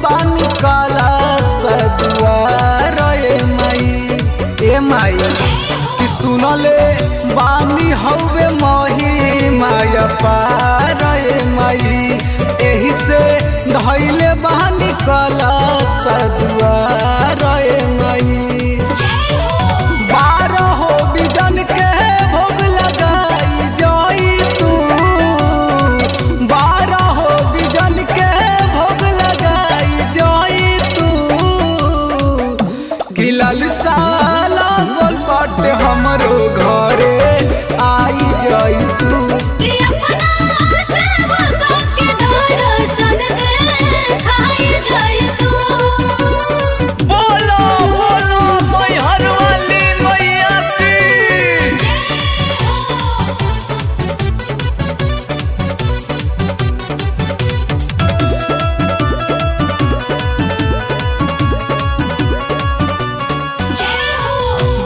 बानी काला सदुआर ए माई कि सुनले बानी हवे मही माया पार माई एही से धैले बानी काला सदुआर माई 12 बिजन के भोग लगाई जाई तू 12 बिजन के भोग लगाई जाई तू गिलल साला गोल पाट हमरो घरे आई जाई तू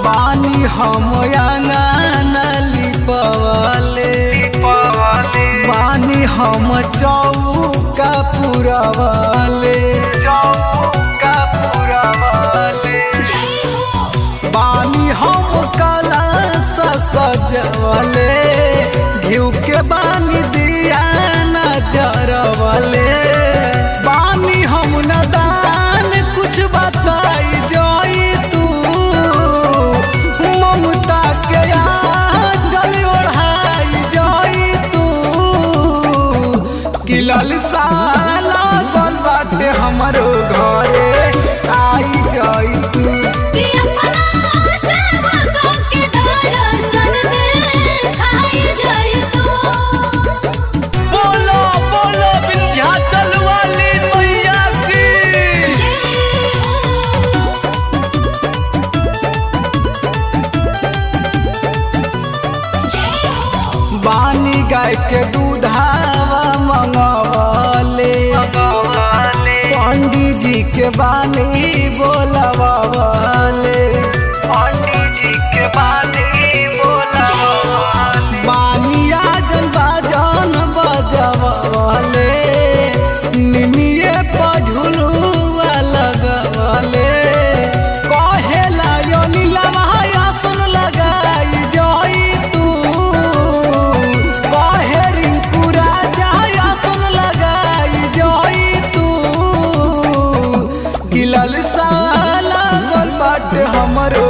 बानी हम आंगन लिपवाले बानी हम चौका पुरवाले बानी हम कलश सजवाले घिउ के बानी दिया नजरवाले बानी हम नदान कुछ बताई जाई तू ममता के जल ओढ़ाई जाई तू गिलल साला गोल बाटे हमरो घरे आई जाई तू बानी गाय के दूधावा मंगवाले पंडित जी के बानी बोलवाले बानी आजन बाजन बजवाले निमिये पझुलुआ लगवाले कहेला यो नीलवा आसन लगाई जाई तू गिलल साला गोल बाटे हमरो